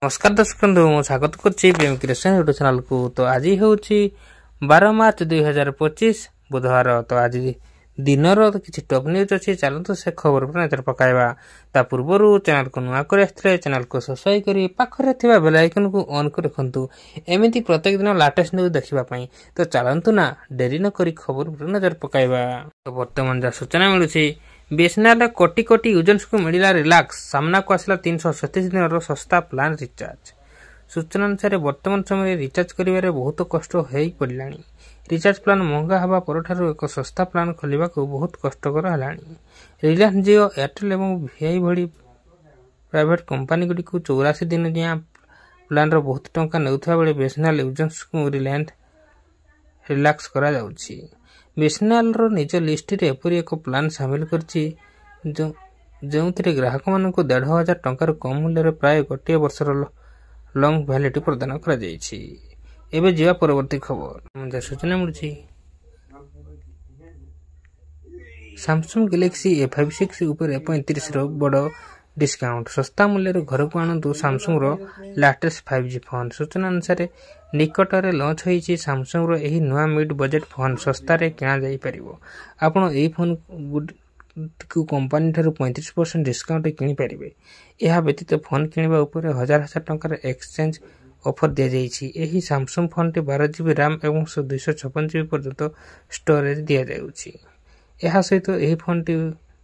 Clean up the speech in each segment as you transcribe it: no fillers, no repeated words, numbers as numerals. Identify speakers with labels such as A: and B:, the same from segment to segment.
A: नमस्कार दर्शक बंधु मु स्वागत करुच्ची प्रेम क्रिएशन यूट्यूब चैनल को। तो आज हूँ 12 मार्च 2025 बुधवार। तो आज दिनर किसी टॉप न्यूज अच्छी चलते से खबर पर नजर पकाइबा। ता पूर्वर चैनल को नुआ कर चैनल को सब्सक्राइब करी पाखरे थिबा बेल आइकन को ऑन कर रखंतु एमिति प्रत्येक दिन लेटेस्ट न्यूज देखिबा पई। तो चलंतु ना डेरी न करी खबर पर नजर पकाइबा। तो वर्तमान जा सूचना मिलुछि बीएसएनएल कोटी कोटी यूजर्स को मिला रिलैक्स सामना को आसला 337 दिन सस्ता प्लान रिचार्ज। सूचना अनुसार वर्तमान समय रिचार्ज करिवारे बहुत कष्ट होई पड़लानी। रिचार्ज प्लान महंगा हवा परठारु एक सस्ता प्लान खोलिबा को बहुत कष्टकर हलानी। रिलायंस जियो एयरटेल एवं वीआई भली प्राइवेट कंपनी गुडी को 84 दिन दिया प्लान रो बहुत टंका नेउथबा बेले बीएसएनएल यूजर्स को रिलैक्स करा जाउछि। बीएसएनएल रो निज लिस्ट रे एपरि एक प्लान शामिल करछि जो ग्राहक मानक 1500 टंकार कम मूल्य प्राय गोटे वर्षर लॉन्ग वैलिडिटी प्रदान करा जाइछि। एबे जिवा परवर्ती खबर सूचना मिलुछि सैमसंग गैलेक्सी A56 ऊपर 35 रो बड़ डिस्काउंट सस्ता मूल्य घर को आणंतु सैमसंग रो लेटेस्ट 5G फोन। सूचना अनुसार निकटरे लॉन्च होईछि सैमसंग रो एही नुआ मिड बजेट फोन सस्ता रे किना जाई परिबो। आपण एही फोन को कंपनी ठारू 35% डिस्काउंट किनी परिबे। एहा व्यतीत फोन किनिबा ऊपर 1000 टंकार एक्सचेंज ऑफर दिया जाइछि। एही सैमसंग फोन टे 12GB रैम एवं 256GB पर्यंत स्टोरेज दिया जाउछि। एहा सहित एही फोन टे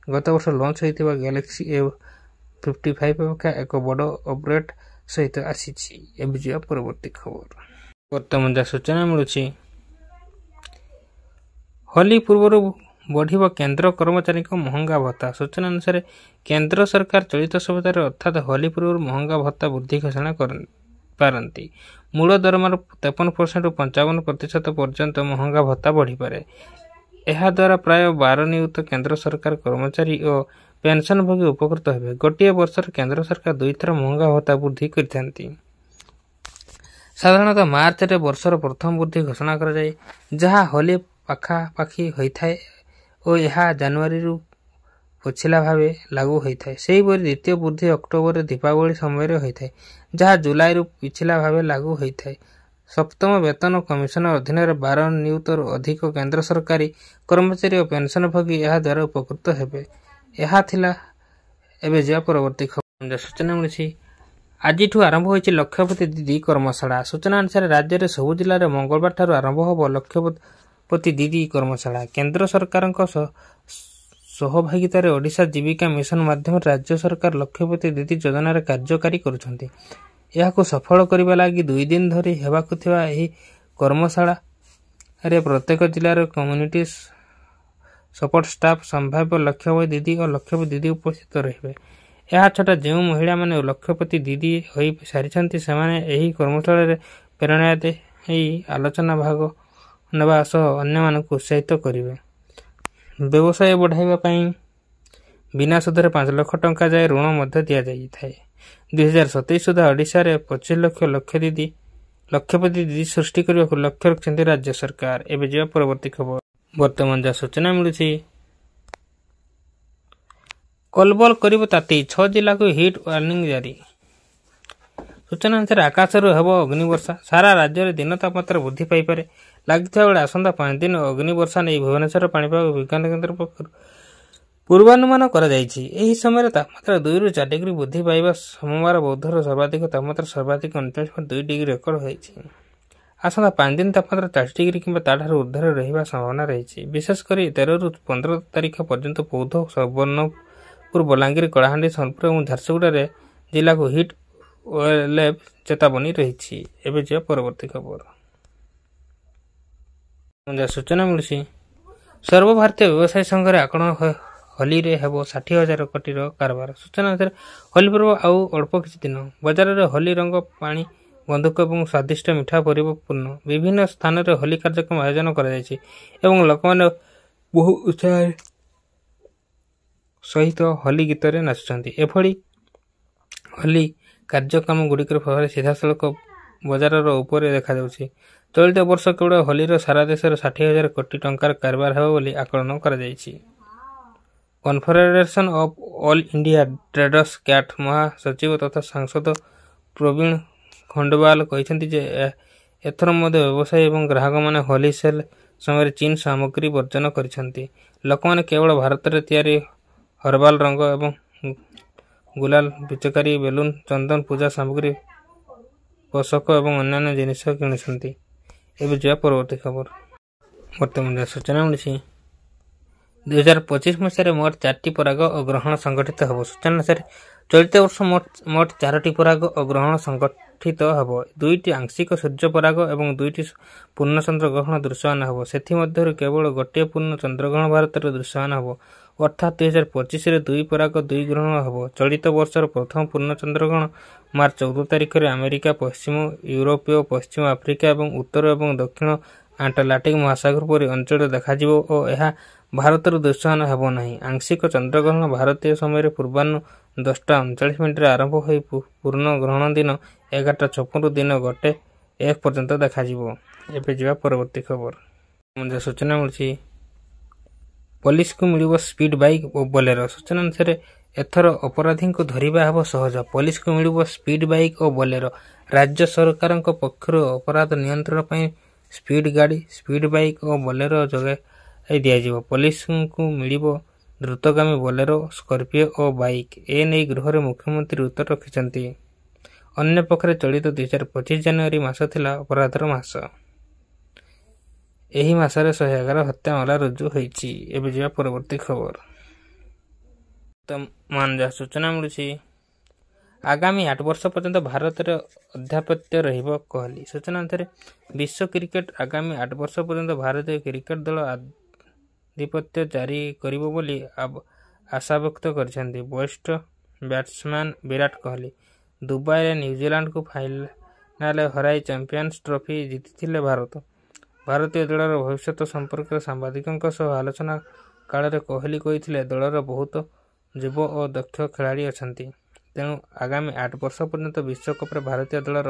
A: गत वर्ष लॉन्च होइतिबा गैलेक्सी A55 का एक बड़ अपग्रेड सहित आसीछि। एबे जिया परवर्ती खबर वर्तमान जा सूचना मिलुछि होली पूर्व बढ़िबा केंद्र कर्मचारी को महंगा भत्ता। सूचना अनुसार केंद्र सरकार चलित सप्ताह अर्थात होली पूर्व महंगा भत्ता वृद्धि घोषणा पारंती। मूल दरमार 53% ରୁ 55% पर्यंत महंगा भत्ता बढ़ी पारे। एहा द्वारा प्राय 12 नियुक्त केंद्र सरकार कर्मचारी और पेंशन भोगी उपकृत हेबे। गोटे वर्षर केंद्र सरकार 2 थर महंगा भत्ता वृद्धि करथांती। साधारणतः मार्च रे वर्षर प्रथम वृद्धि घोषणा करा जाय जहा होली पाखा पाखी होइथाय ओ यहा जनवरी रु पछिला भावे लागू होइथाय। सेही परि द्वितीय वृद्धि अक्टोबर रे दीपावली समय रे होइथाय जहा जुलाई रु पिछिला भावे लागू होइथाय। सप्तम वेतन कमिशन अधीन 12 नियुक्त अधिक केंद्र सरकारी कर्मचारी और पेंशन भोगी यह द्वारा उपकृत हेबे। यह थिला एबे जा परवर्ती खबर सूचना मिलछि आजिठू आरंभ होइछि लक्ष्यपति दीदी कर्मशाला। सूचना अनुसार राज्य रे सब जिल्ला रे मंगलबार ठारू आरंभ होबो लक्ष्यपति दीदी कर्मशाला। केंद्र सरकार सहभागिता रे ओडिशा जीविका मिशन माध्यम राज्य सरकार लक्ष्यपति दीदी योजना रे कार्यकारी करूछन्ति। यहाको सफल करिबा लागि 2 दिन धरि हेबाकु थिबा एही कर्मशाला रे प्रत्येक जिल्ला रे कम्युनिटी सपोर्ट स्टाफ संभाव्य लक्ष्यपति दीदी और लक्ष्यपति दीदी उपस्थित रहिबे। यह छटा जो महिला माने लक्ष्यपति दीदी होई सारिछन्ति सेमाने एही कर्मशाला रे प्रेरणा दे आलोचना भाग नबा सह अन्य मानक उत्साहित करिवे। व्यवसाय बढ़ाइबा पई बिना सुधरे 5 लाख टंका जाय ऋण मध्य दिया जाई थाए। 2027 सुधा ओडिशा रे 25 लाख लक्ष्यपति दीदी सृष्टि करबाकु लक्ष्य रखछन्ति राज्य सरकार। एबे जे परवर्ती खबर वर्तमान जा सूचना मिलुछि कलबल करिब ताती 6 जिल्ला को हिट वार्निंग जारी। सूचना अनुसार आकाशरू हेब अग्निवर्षा सारा राज्य रे दिन तापमात्रा वृद्धि पाई पारे लागिथा बेले आसंता 5 दिन अग्निवर्षा नै भुवनेश्वर पाणीपाग विज्ञान केन्द्र पक्षरु पूर्वानुमान करा जायछि। एही समय तापमात्रा 2 ରୁ 4 डिग्री वृद्धि पाइबा सोमवार बौद्धर सर्वाधिक तापमात्रा सर्वाधिक 39.2 डिग्री रेकर्ड होइछि। आसंता 5 दिन तापमात्रा 40 डिग्री किंबा ताठारु ऊर्ध्वर रहिबा संभावना रहिछि। विशेष करी 13 ରୁ 15 तारिख पर्यंत बौद्ध सुवर्णपुर बलांगीर कलाहांडी सोनपुर और झारसुगुड़ा रे जिला को हिट वेव चेतावनी रहिछि। एबे जे परवर्ती खबर सूचना मिलुछि सर्वभारतीय व्यवसाय संघ रे आकलन होली रे हेबो 60,000 कोटी रो कारबार। सूचना अनुसार होली पर्व आउ अल्प किछि दिन बाजार रे होली रंग पानी बंधुक एवं स्वादिष्ट मिठा परिपूर्ण विभिन्न स्थान रे होली कार्यक्रम आयोजन करा जायछि एवं लोकमाने बहु उत्साह सहित होली गीत रे नाचुछन्ति। एभली होली कार्यक्रम गुडिकर फल सीधा सड़क बाजार रो ऊपर देखा जाउछि। चलित वर्ष केवल होली रो सारा देश रे 60,000 कोटी टंकार कारबार हेबो बोली आकलन करा जायछि। Confederation of All India Traders CAT महासचिव तथा सांसद ପ୍ରବୀଣ ଖଣ୍ଡବାଲ କହିଛନ୍ତି ଯେ ଏଥର ମଧ୍ୟ ବ୍ୟବସାୟୀ ଏବଂ ଗ୍ରାହକମାନେ ହୋଲି ସେଲ୍ ସମୟରେ ଚୀନ ସାମଗ୍ରୀ ବର୍ଜନ କରିଛନ୍ତି। ଲୋକମାନେ କେବଳ ଭାରତରେ ତିଆରି ହର୍ବାଲ ରଙ୍ଗ ଏବଂ ଗୁଲାଲ, ପିଚକାରୀ, ବେଲୁନ, ଚନ୍ଦନ, ପୂଜା ସାମଗ୍ରୀ, ପୋଷକ ଏବଂ ଅନ୍ୟାନ୍ୟ ଜିନିଷ କିଣୁଛନ୍ତି। ଏବେ ଯିବା ପରବର୍ତ୍ତୀ ଖବର। ବର୍ତ୍ତମାନ ସୂଚନା ମିଳିଛି 2025 ମସିହାରେ ମୋଟ 4ଟି ପରାଗ ଓ ଗ୍ରହଣ ସଂଗଠିତ ହେବ। ସୂଚନା ଅନୁସାରେ ଚଳିତ ବର୍ଷ ମୋଟ 4ଟି ପରାଗ ଓ ଗ୍ରହଣ ସଂଗଠିତ ହେବ। 2ଟି ଆଂଶିକ ସୂର୍ଯ୍ୟ ପରାଗ ଏବଂ 2ଟି ପୂର୍ଣ୍ଣ ଚନ୍ଦ୍ର ଗ୍ରହଣ ଦୃଶ୍ୟମାନ ହେବ। ସେଥିମଧ୍ୟରୁ କେବଳ ଗୋଟିଏ ପୂର୍ଣ୍ଣ ଚନ୍ଦ୍ରଗ୍ରହଣ ଭାରତରେ ଦୃଶ୍ୟମାନ ହେବ। ଅର୍ଥାତ୍ 2025ରେ 2 ପରାଗ 2 ଗ୍ରହଣ ହେବ। ଚଳିତ ବର୍ଷର ପ୍ରଥମ ପୂର୍ଣ୍ଣ ଚନ୍ଦ୍ରଗ୍ରହଣ ମାର୍ଚ୍ଚ 14 ତାରିଖରେ ଆମେରିକା, ପଶ୍ଚିମ ୟୁରୋପୀୟ, ପଶ୍ଚିମ ଆଫ୍ରିକା ଏବଂ ଉତ୍ତର ଏବଂ ଦକ୍ଷିଣ ଆଣ୍ଟାର୍କଟିକ୍ ମହାସାଗର ପରି ଅଞ୍ଚଳରେ ଦେଖାଯିବ ଓ ଏହା ଭାରତରୁ ଦୃଶ୍ୟମାନ ହେବ ନାହିଁ। ଆଂଶିକ ଚନ୍ଦ୍ରଗ୍ରହଣ ଭାରତୀୟ ସମୟରେ ପୂର୍ବାହ୍ନ 10:39 ଆରମ୍ଭ ହୋଇ ପୂର୍ଣ୍ଣ ଗ୍ରହଣ ଦିନ 11:56 ଦିନ 1:01 ପର୍ଯ୍ୟନ୍ତ ଦେଖାଯିବ। ଏବେ ଯିବା ପରବର୍ତ୍ତୀ ଖବର। ସୂଚନା ମିଳିଛି ପୋଲିସକୁ ମିଳିବ ସ୍ପିଡ୍ ବାଇକ୍ ଓ ବୋଲେରୋ। ସୂଚନା ଅନୁସାରେ ଏଥର ଅପରାଧୀଙ୍କୁ ଧରିବା ହେବ ସହଜ। ପୋଲିସକୁ ମିଳିବ ସ୍ପିଡ୍ ବାଇକ୍ ଓ ବୋଲେରୋ। ରାଜ୍ୟ ସରକାରଙ୍କ ପକ୍ଷରୁ ଅପରାଧ ନିୟନ୍ତ୍ରଣ ପାଇଁ ସ୍ପିଡ୍ ଗାଡ଼ି, ସ୍ପିଡ୍ ବାଇକ୍ ଓ ବୋଲେରୋ ଯୋଗାଇ ଦିଆଯିବ। ପୋଲିସକୁ ମିଳିବ ଦ୍ରୁତଗାମୀ ବୋଲେରୋ, ସ୍କର୍ପିଓ ଓ ବାଇକ୍। ଏ ନେଇ ଗୃହରେ ମୁଖ୍ୟମନ୍ତ୍ରୀ ଉତ୍ତର ରଖିଛନ୍ତି। ଅନ୍ୟପକ୍ଷରେ ଚଳିତ 2025 ଜାନୁଆରୀ ମାସ ଥିଲା ଅପରାଧର ମାସ। ଏହି ମାସରେ 111 ହତ୍ୟା ମାମଲା ରୁଜୁ ହୋଇଛି। ଏବେ ଯିବା ପରବର୍ତ୍ତୀ ଖବର। ଯାହା ସୂଚନା ମିଳୁଛି ଆଗାମୀ 8 ବର୍ଷ ପର୍ଯ୍ୟନ୍ତ ଭାରତରେ ଅଧ୍ୟାପତ୍ୟ ରହିବ କୋହଲି। ସୂଚନା ଅନୁସାରେ ବିଶ୍ୱ କ୍ରିକେଟ ଆଗାମୀ 8 ବର୍ଷ ପର୍ଯ୍ୟନ୍ତ ଭାରତୀୟ କ୍ରିକେଟ ଦଳ ଆଧିପତ୍ୟ ଜାରି କରିବ ବୋଲି ଆଶାବ୍ୟକ୍ତ କରିଛନ୍ତି ବରିଷ୍ଠ ବ୍ୟାଟ୍ସମ୍ୟାନ୍ ବିରାଟ କୋହଲି। ଦୁବାଇରେ ନ୍ୟୁଜିଲାଣ୍ଡକୁ ଫାଇନାଲରେ ହରାଇ ଚାମ୍ପିୟନ୍ସ ଟ୍ରଫି ଜିତିଥିଲେ ଭାରତ। ଭାରତୀୟ ଦଳର ଭବିଷ୍ୟତ ସମ୍ପର୍କରେ ସାମ୍ବାଦିକଙ୍କ ସହ ଆଲୋଚନା କାଳରେ କୋହଲି କହିଥିଲେ, ଦଳର ବହୁତ ଯୁବ ଓ ଦକ୍ଷ ଖେଳାଳି ଅଛନ୍ତି। ତେଣୁ ଆଗାମୀ 8 ବର୍ଷ ପର୍ଯ୍ୟନ୍ତ ବିଶ୍ୱକପରେ ଭାରତୀୟ ଦଳର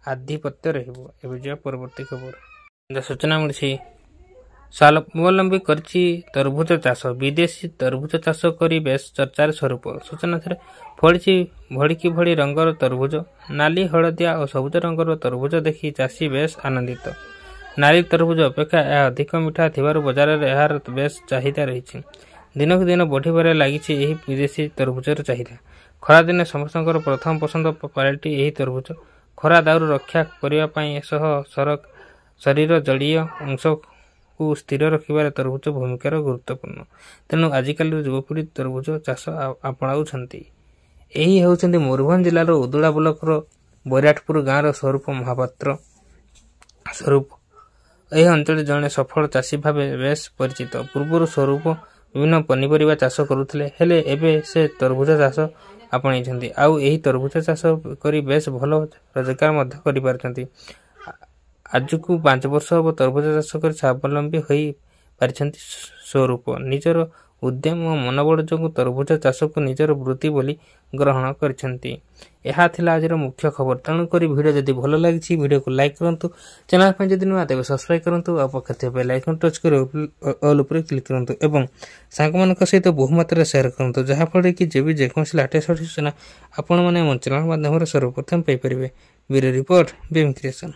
A: ଆଧିପତ୍ୟ ରହିବ। ଏବେ ଯିବା ପରବର୍ତ୍ତୀ ଖବର। ସୂଚନା ମିଳିଛି ସ୍ୱାବଲମ୍ବୀ କରିଛି ତରଭୁଜ ଚାଷ। ବିଦେଶୀ ତରଭୁଜ ଚାଷ କରି ବେଶ ଚର୍ଚ୍ଚାର ସ୍ୱରୂପ। ସୂଚନା ଥରେ ଫଳିଛି ଭଳିକି ଭଳି ରଙ୍ଗର ତରଭୁଜ। ନାଲି, ହଳଦିଆ ଓ ସବୁଜ ରଙ୍ଗର ତରଭୁଜ ଦେଖି ଚାଷୀ ବେଶ ଆନନ୍ଦିତ। ନାଲି ତରଭୁଜ ଅପେକ୍ଷା ଏହା ଅଧିକ ମିଠା ଥିବାରୁ ବଜାରରେ ଏହାର ବେଶ ଚାହିଦା ରହିଛି। ଦିନକୁ ଦିନ ବଢ଼ିବାରେ ଲାଗିଛି ଏହି ବିଦେଶୀ ତରଭୁଜର ଚାହିଦା। ଖରାଦିନେ ସମସ୍ତଙ୍କର ପ୍ରଥମ ପସନ୍ଦ ପାଲଟି ଏହି ତରଭୁଜ। ଖରା ଦାଉରୁ ରକ୍ଷା କରିବା ପାଇଁ ସହ ଶରୀର ଜଳୀୟ ଅଂଶକୁ ସ୍ଥିର ରଖିବାରେ ତରଭୁଜ ଭୂମିକାର ଗୁରୁତ୍ୱପୂର୍ଣ୍ଣ। ତେଣୁ ଆଜିକାଲିର ଯୁବପିଢ଼ି ତରଭୁଜ ଚାଷ ଆପଣାଉଛନ୍ତି। ଏହି ହେଉଛନ୍ତି ମୟୂରଭଞ୍ଜ ଜିଲ୍ଲାର ଉଦୁଳା ବ୍ଲକର ବୈରାଟପୁର ଗାଁର ସ୍ୱରୂପ ମହାପାତ୍ର। ଏହି ଅଞ୍ଚଳରେ ଜଣେ ସଫଳ ଚାଷୀ ଭାବେ ବେଶ ପରିଚିତ। ପୂର୍ବରୁ ସ୍ୱରୂପ ବିଭିନ୍ନ ପନିପରିବା ଚାଷ କରୁଥିଲେ, ହେଲେ ଏବେ ସେ ତରଭୁଜ ଚାଷ ଆପଣେଇଛନ୍ତି। ଆଉ ଏହି ତରଭୁଜ ଚାଷ କରି ବେଶ ଭଲ ରୋଜଗାର ମଧ୍ୟ କରିପାରୁଛନ୍ତି। ଆଜକୁ 5 ବର୍ଷ ହେବ ତରଭୁଜ ଚାଷ କରି ସ୍ୱାବଲମ୍ବୀ ହୋଇ ପାରିଛନ୍ତି ସ୍ୱରୂପ। ନିଜର ଉଦ୍ୟମ ଓ ମନୋବଳ ଯୋଗୁଁ ତରଭୁଜ ଚାଷକୁ ନିଜର ବୃତ୍ତି ବୋଲି ଗ୍ରହଣ କରିଛନ୍ତି। ଏହା ଥିଲା ଆଜିର ମୁଖ୍ୟ ଖବର। ତେଣୁକରି ଭିଡ଼ିଓ ଯଦି ଭଲ ଲାଗିଛି ଭିଡ଼ିଓକୁ ଲାଇକ୍ କରନ୍ତୁ। ଚ୍ୟାନେଲ ପାଇଁ ଯଦି ନୂଆ ତେବେ ସବସ୍କ୍ରାଇବ୍ କରନ୍ତୁ। ଆଉ ପାଖରେ ଥିବା ବେଲ୍ ଆଇକନ୍ ଟଚ୍ କରି ଅଲ୍ ଉପରେ କ୍ଲିକ୍ କରନ୍ତୁ ଏବଂ ସାଙ୍ଗମାନଙ୍କ ସହିତ ବହୁମାତ୍ରାରେ ସେୟାର କରନ୍ତୁ, ଯାହାଫଳରେ କି ଯେକୌଣସି ଲାଟେଷ୍ଟ ସୂଚନା ଆପଣମାନେ ଆମ ଚ୍ୟାନେଲ ମାଧ୍ୟମରେ ସର୍ବପ୍ରଥମେ ପାଇପାରିବେ। Bureau report, BM creation.